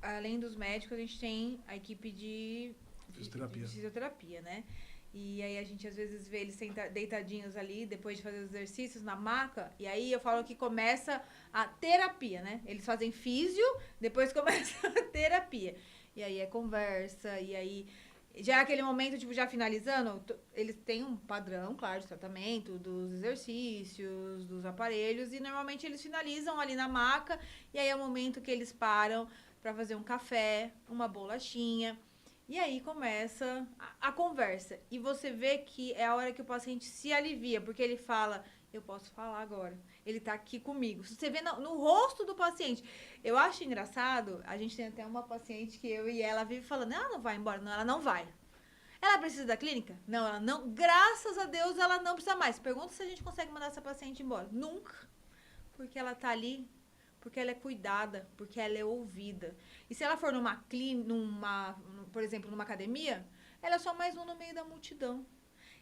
Além dos médicos, a gente tem a equipe de fisioterapia, né? E aí a gente às vezes vê eles deitadinhos ali, depois de fazer os exercícios na maca, e aí eu falo que começa a terapia, né? Eles fazem físio, depois começa a terapia. E aí é conversa, e aí já é aquele momento, tipo, já finalizando, eles têm um padrão, claro, de tratamento, dos exercícios, dos aparelhos, e normalmente eles finalizam ali na maca, e aí é o momento que eles param para fazer um café, uma bolachinha. E aí começa a conversa. E você vê que é a hora que o paciente se alivia, porque ele fala, eu posso falar agora. Ele tá aqui comigo. Você vê no rosto do paciente. Eu acho engraçado, a gente tem até uma paciente que eu e ela vive falando, ela não vai embora. Não, ela não vai. Ela precisa da clínica? Não, ela não. Graças a Deus, ela não precisa mais. Pergunta se a gente consegue mandar essa paciente embora. Nunca. Porque ela tá ali, porque ela é cuidada, porque ela é ouvida. E se ela for numa clínica, por exemplo, numa academia, ela é só mais um no meio da multidão.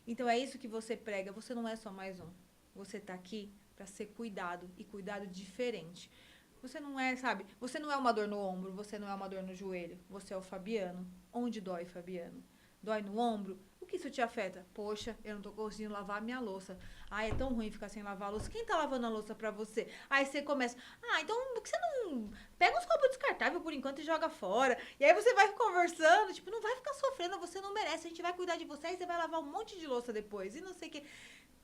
Então é isso que você prega, você não é só mais um. Você tá aqui para ser cuidado, e cuidado diferente. Você não é, sabe, você não é uma dor no ombro, você não é uma dor no joelho, você é o Fabiano. Onde dói, Fabiano? Dói no ombro? O que isso te afeta? Poxa, eu não tô conseguindo lavar a minha louça. Ai, é tão ruim ficar sem lavar a louça. Quem tá lavando a louça pra você? Aí você começa, então por que você não pega uns copos descartáveis por enquanto e joga fora? E aí você vai conversando, tipo, não vai ficar sofrendo, você não merece, a gente vai cuidar de você, aí você vai lavar um monte de louça depois, e não sei o que.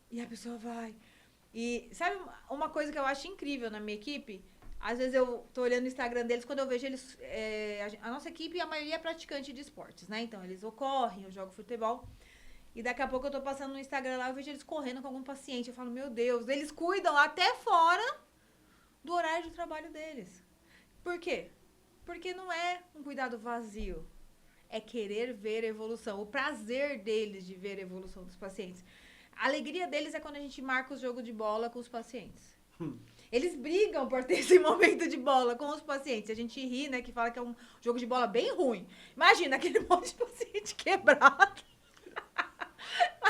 E a pessoa vai. E sabe uma coisa que eu acho incrível na minha equipe? Às vezes eu tô olhando o Instagram deles, quando eu vejo eles... a nossa equipe, a maioria é praticante de esportes, né? Então, eles correm, eu jogo futebol. E daqui a pouco eu tô passando no Instagram lá, eu vejo eles correndo com algum paciente. Eu falo, meu Deus, eles cuidam até fora do horário de trabalho deles. Por quê? Porque não é um cuidado vazio. É querer ver a evolução. O prazer deles de ver a evolução dos pacientes. A alegria deles é quando a gente marca o jogo de bola com os pacientes. Eles brigam por ter esse momento de bola com os pacientes. A gente ri, né, que fala que é um jogo de bola bem ruim. Imagina aquele monte de paciente quebrado.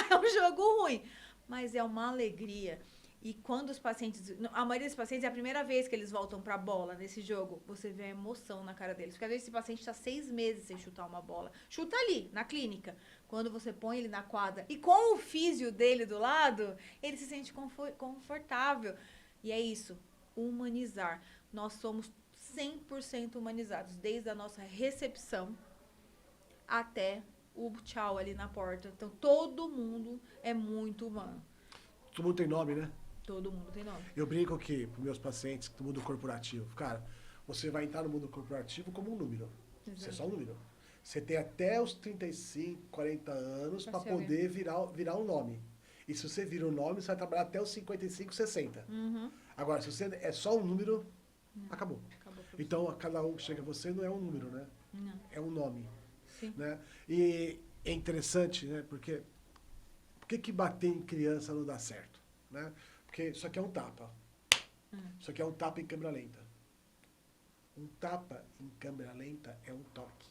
É um jogo ruim. Mas é uma alegria. E quando os pacientes... A maioria dos pacientes é a primeira vez que eles voltam pra bola nesse jogo. Você vê a emoção na cara deles. Porque às vezes esse paciente está 6 meses sem chutar uma bola. Chuta ali, na clínica. Quando você põe ele na quadra e com o físio dele do lado, ele se sente confortável. E é isso, humanizar. Nós somos 100% humanizados. Desde a nossa recepção até o tchau ali na porta. Então, todo mundo é muito humano. Todo mundo tem nome, né? Todo mundo tem nome. Eu brinco que, para meus pacientes, do mundo corporativo, cara, você vai entrar no mundo corporativo como um número. Exato. Você é só um número. Você tem até os 35, 40 anos para poder virar um nome. E se você vira um nome, você vai trabalhar até os 55, 60. Uhum. Agora, se você é só um número, acabou. Acabou. Então, a cada um que chega a você não é um número, né? Não. É um nome. Sim. Né? E é interessante, né? Porque por que bater em criança não dá certo? Né? Porque isso aqui é um tapa. Isso aqui é um tapa em câmera lenta. Um tapa em câmera lenta é um toque.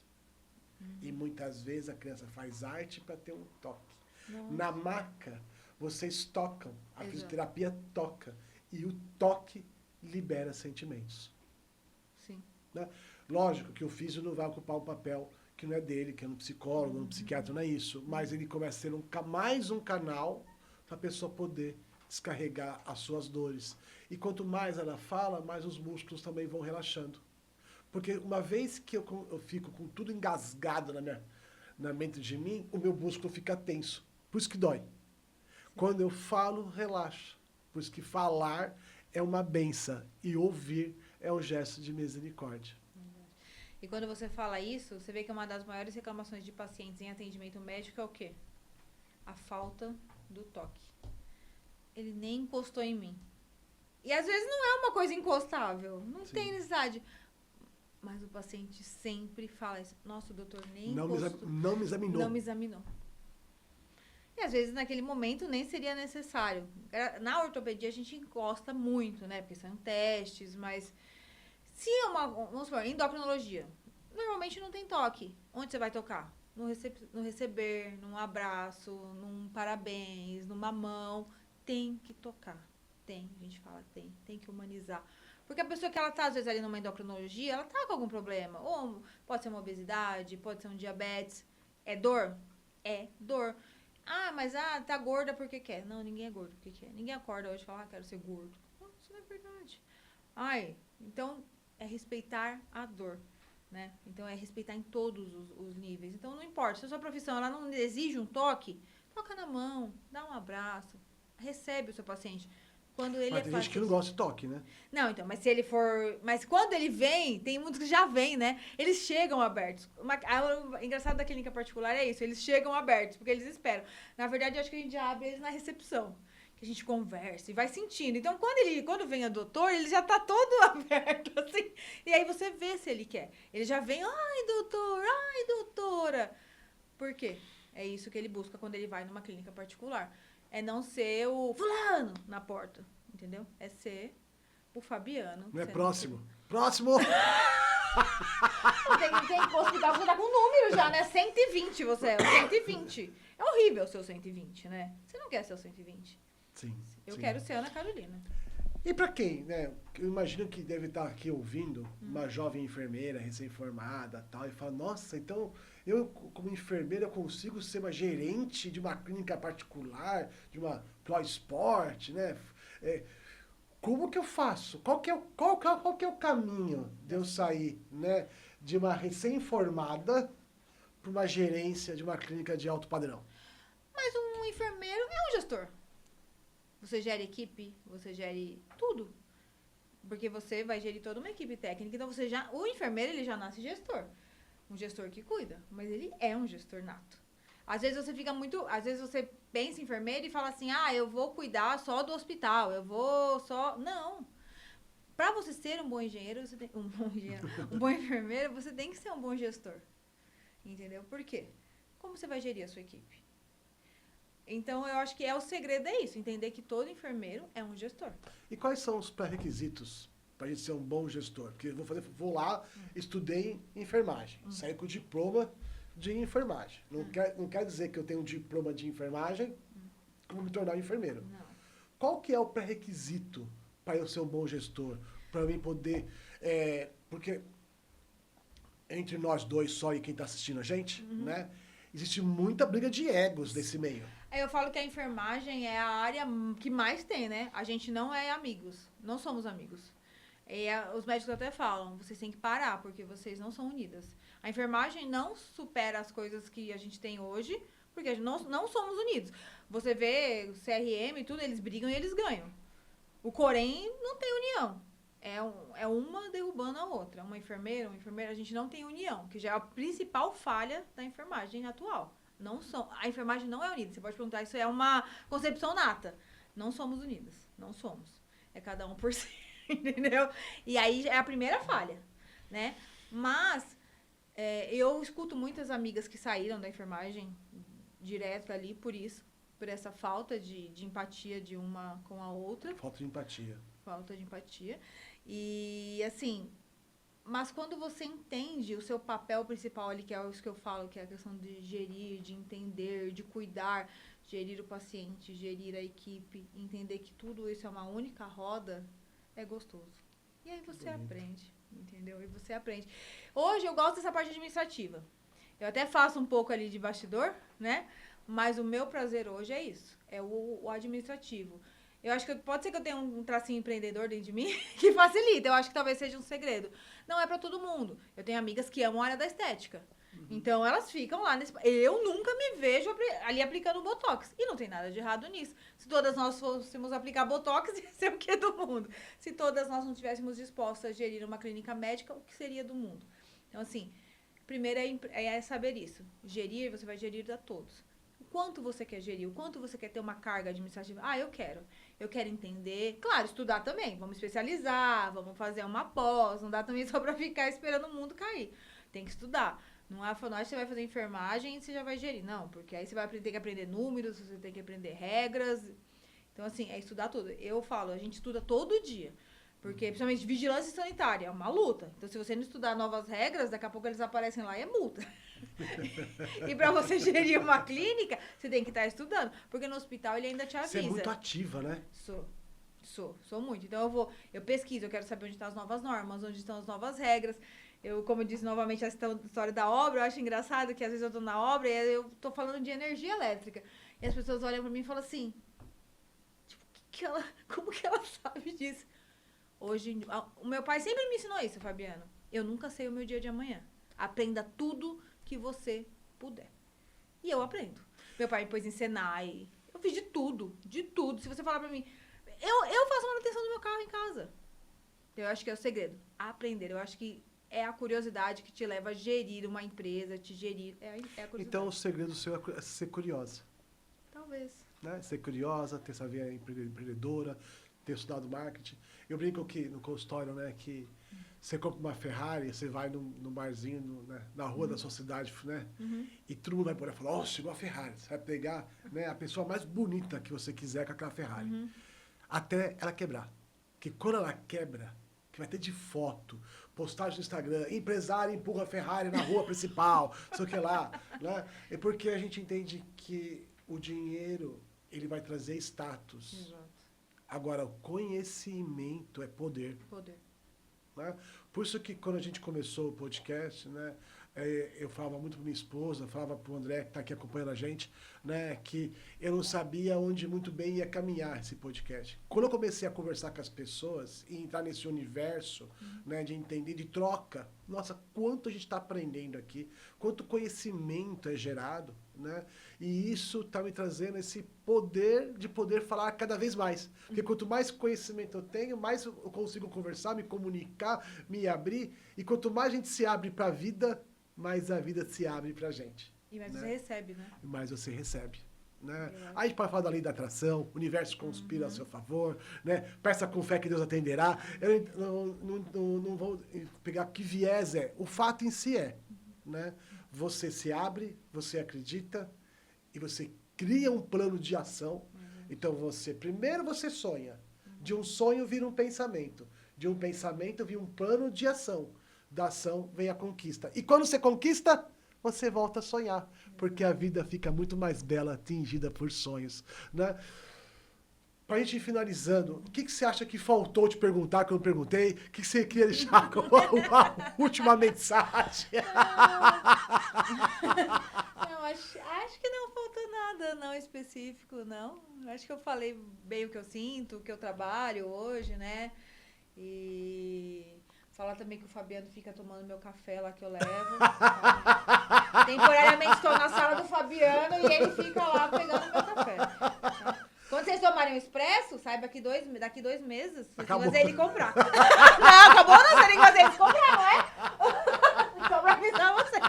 E muitas vezes a criança faz arte para ter um toque. Nossa. Na maca, vocês tocam. A Exato. fisioterapia toca. E o toque libera sentimentos. Sim. Né? Lógico que o físio não vai ocupar um papel que não é dele, que é um psicólogo, um psiquiatra, não é isso. Mas ele começa a ser mais um canal para a pessoa poder descarregar as suas dores. E quanto mais ela fala, mais os músculos também vão relaxando. Porque uma vez que eu fico com tudo engasgado na mente de mim, o meu músculo fica tenso. Por isso que dói. Quando eu falo, relaxa. Por isso que falar é uma benção e ouvir é um gesto de misericórdia. E quando você fala isso, você vê que uma das maiores reclamações de pacientes em atendimento médico é o quê? A falta do toque. Ele nem encostou em mim. E às vezes não é uma coisa encostável. Não Sim. tem necessidade. Mas o paciente sempre fala isso. Nossa, o doutor nem Não encostou. não me examinou. Não me examinou. E às vezes naquele momento nem seria necessário. Na ortopedia a gente encosta muito, né? Porque são testes, mas se é vamos supor, endocrinologia, normalmente não tem toque. Onde você vai tocar? No receber, num abraço, num parabéns, numa mão. Tem que tocar. Tem, a gente fala, tem que humanizar. Porque a pessoa que ela tá, às vezes, ali numa endocrinologia, ela tá com algum problema. Ou pode ser uma obesidade, pode ser um diabetes. É dor? É dor. Ah, mas tá gorda porque quer. Não, ninguém é gordo porque quer. Ninguém acorda hoje e fala, quero ser gordo. Não, isso não é verdade. Ai, então é respeitar a dor, né? Então é respeitar em todos os níveis. Então não importa, se a sua profissão ela não exige um toque, toca na mão, dá um abraço, recebe o seu paciente. Quando ele Mas tem gente que não gosta de toque, né? Não, então, mas se ele for... Mas quando ele vem, tem muitos que já vêm, né? Eles chegam abertos. O engraçado da clínica particular é isso, eles chegam abertos, porque eles esperam. Na verdade, eu acho que a gente já abre eles na recepção, que a gente conversa e vai sentindo. Então, quando vem o doutor, ele já tá todo aberto, assim. E aí você vê se ele quer. Ele já vem, ai, doutor, ai, doutora. Por quê? É isso que ele busca quando ele vai numa clínica particular. É não ser o fulano na porta, entendeu? É ser o Fabiano. Não é próximo. Próximo! Tem hospital que você tá com número já, né? 120 você é, o 120. É horrível o seu 120, né? Você não quer ser o 120. Sim. Eu sim. quero ser a Ana Carolina. E pra quem, né? Eu imagino que deve estar aqui ouvindo uma jovem enfermeira recém-formada tal, e fala, nossa, então eu como enfermeira consigo ser uma gerente de uma clínica particular, de uma ProSport, né? Como que eu faço? Qual que é o caminho de eu sair, né, de uma recém-formada para uma gerência de uma clínica de alto padrão? Mas um enfermeiro é um gestor. Você gera equipe, você gere tudo. Porque você vai gerir toda uma equipe técnica. Então, o enfermeiro, ele já nasce gestor. Um gestor que cuida. Mas ele é um gestor nato. Às vezes você pensa em enfermeiro e fala assim, eu vou cuidar só do hospital. Eu vou só... Não. Para você ser um bom engenheiro, você tem, um bom enfermeiro, você tem que ser um bom gestor. Entendeu? Por quê? Como você vai gerir a sua equipe? Então, eu acho que o segredo é isso, entender que todo enfermeiro é um gestor. E quais são os pré-requisitos para a gente ser um bom gestor? Porque eu vou lá, estudei enfermagem, saí com diploma de enfermagem. Não quer dizer que eu tenho um diploma de enfermagem e vou me tornar um enfermeiro. Não. Qual que é o pré-requisito para eu ser um bom gestor? Para mim poder... porque entre nós dois só e quem está assistindo a gente, né? Existe muita briga de egos nesse meio. Eu falo que a enfermagem é a área que mais tem, né? A gente não é amigos, não somos amigos. Os médicos até falam, vocês têm que parar, porque vocês não são unidas. A enfermagem não supera as coisas que a gente tem hoje, porque não somos unidos. Você vê o CRM e tudo, eles brigam e eles ganham. O Corém não tem união. É uma derrubando a outra. Uma enfermeira, a gente não tem união, que já é a principal falha da enfermagem atual. A enfermagem não é unida. Você pode perguntar, isso é uma concepção nata. Não somos unidas. Não somos. É cada um por si, entendeu? E aí é a primeira falha, né? Mas eu escuto muitas amigas que saíram da enfermagem direto ali por isso, por essa falta de empatia de uma com a outra. Falta de empatia. Falta de empatia. E, assim, mas quando você entende o seu papel principal ali, que é isso que eu falo, que é a questão de gerir, de entender, de cuidar, gerir o paciente, gerir a equipe, entender que tudo isso é uma única roda, é gostoso. E aí você aprende, entendeu? E você aprende. Hoje eu gosto dessa parte administrativa. Eu até faço um pouco ali de bastidor, né? Mas o meu prazer hoje é isso, é o administrativo. Eu acho que pode ser que eu tenha um tracinho empreendedor dentro de mim que facilita. Eu acho que talvez seja um segredo. Não é pra todo mundo. Eu tenho amigas que amam a área da estética. Então, elas ficam lá nesse... Eu nunca me vejo ali aplicando Botox. E não tem nada de errado nisso. Se todas nós fôssemos aplicar Botox, ia ser o que do mundo? Se todas nós não estivéssemos dispostas a gerir uma clínica médica, o que seria do mundo? Então, assim, primeiro é saber isso. Gerir, você vai gerir a todos. O quanto você quer gerir? O quanto você quer ter uma carga administrativa? Eu quero. Eu quero entender. Claro, estudar também. Vamos especializar, vamos fazer uma pós. Não dá também só pra ficar esperando o mundo cair. Tem que estudar. Não é falar, você vai fazer enfermagem e você já vai gerir. Não, porque aí você vai ter que aprender números, você tem que aprender regras. Então, assim, é estudar tudo. Eu falo, a gente estuda todo dia. Porque, principalmente, vigilância sanitária é uma luta. Então, se você não estudar novas regras, daqui a pouco eles aparecem lá e é multa. E para você gerir uma clínica, você tem que estar estudando. Porque no hospital ele ainda te avisa. Você é muito ativa, né? Sou muito. Então eu pesquiso, eu quero saber onde estão as novas normas, onde estão as novas regras. Como eu disse novamente, a história da obra, eu acho engraçado que às vezes eu tô na obra e eu tô falando de energia elétrica. E as pessoas olham para mim e falam assim, tipo, como que ela sabe disso? Hoje, o meu pai sempre me ensinou isso, Fabiano. Eu nunca sei o meu dia de amanhã. Aprenda tudo que você puder. E eu aprendo. Meu pai me pôs em Senai. Eu fiz de tudo, de tudo. Se você falar pra mim... Eu faço manutenção do meu carro em casa. Eu acho que é o segredo. Aprender. Eu acho que é a curiosidade que te leva a gerir uma empresa, te gerir. É a curiosidade. Então, o segredo seu é ser curiosa. Talvez. Né? Ser curiosa, ter essa via empreendedora, ter estudado marketing. Eu brinco aqui no consultório, né, que você compra uma Ferrari, você vai num barzinho na rua da sua cidade, né? E todo mundo vai por aí e fala, chegou a Ferrari. Você vai pegar, né, a pessoa mais bonita que você quiser com aquela Ferrari. Até ela quebrar. Porque quando ela quebra, que vai ter de foto, postagem no Instagram, empresário empurra a Ferrari na rua principal, sei o que lá, né? É porque a gente entende que o dinheiro, ele vai trazer status. Exato. Agora, o conhecimento é poder. Poder. Né? Por isso que quando a gente começou o podcast, né, eu falava muito para minha esposa, falava para o André, que está aqui acompanhando a gente, né, que eu não sabia onde muito bem ia caminhar esse podcast. Quando eu comecei a conversar com as pessoas e entrar nesse universo, né, de entender, de troca, nossa, quanto a gente está aprendendo aqui, quanto conhecimento é gerado, né? E isso está me trazendo esse poder de poder falar cada vez mais. Porque quanto mais conhecimento eu tenho, mais eu consigo conversar, me comunicar, me abrir. E quanto mais a gente se abre para a vida, mais a vida se abre para a gente. E mais né? você recebe, né? E mais você recebe. Né? Aí a gente pode falar da lei da atração, o universo conspira a seu favor, né? Peça com fé que Deus atenderá. Eu não vou pegar que viés é. O fato em si é, né? Você se abre, você acredita e você cria um plano de ação. Então primeiro você sonha. De um sonho vira um pensamento. De um pensamento vira um plano de ação. Da ação vem a conquista. E quando você conquista, você volta a sonhar, porque a vida fica muito mais bela atingida por sonhos, né? Pra gente ir finalizando, o que você acha que faltou te perguntar que eu não perguntei? O que você queria deixar como a última mensagem? Não, acho que não faltou nada não específico, não. Acho que eu falei bem o que eu sinto, o que eu trabalho hoje, né? E... falar também que o Fabiano fica tomando meu café lá que eu levo. Temporariamente estou na sala do Fabiano e ele fica lá pegando meu café. Quando vocês tomarem um expresso, saiba que daqui 2 meses vocês vão fazer ele comprar. Não, acabou não, você tem que fazer eles comprar, não é? Só pra avisar você.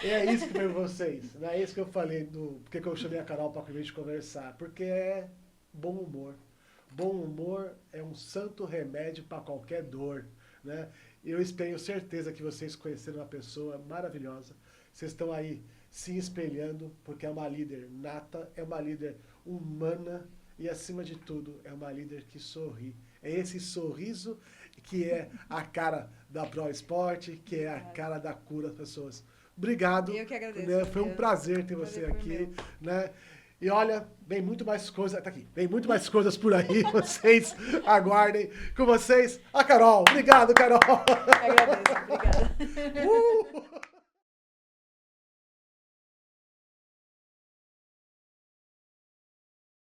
E é isso que eu falei pra vocês. Não é isso que eu falei, porque que eu chamei a Carol pra gente conversar. Porque é bom humor. Bom humor é um santo remédio para qualquer dor, né? Eu tenho certeza que vocês conheceram uma pessoa maravilhosa. Vocês estão aí se espelhando, porque é uma líder nata, é uma líder humana e, acima de tudo, é uma líder que sorri. É esse sorriso que é a cara da Pro Esporte, que é a cara da cura das pessoas. Obrigado. Eu que agradeço. Né? Foi um prazer ter você aqui, né? E olha, vem muito mais coisas, tá aqui, vem muito mais coisas por aí, vocês aguardem. Com vocês, a Carol. Obrigado, Carol. Eu agradeço, obrigada.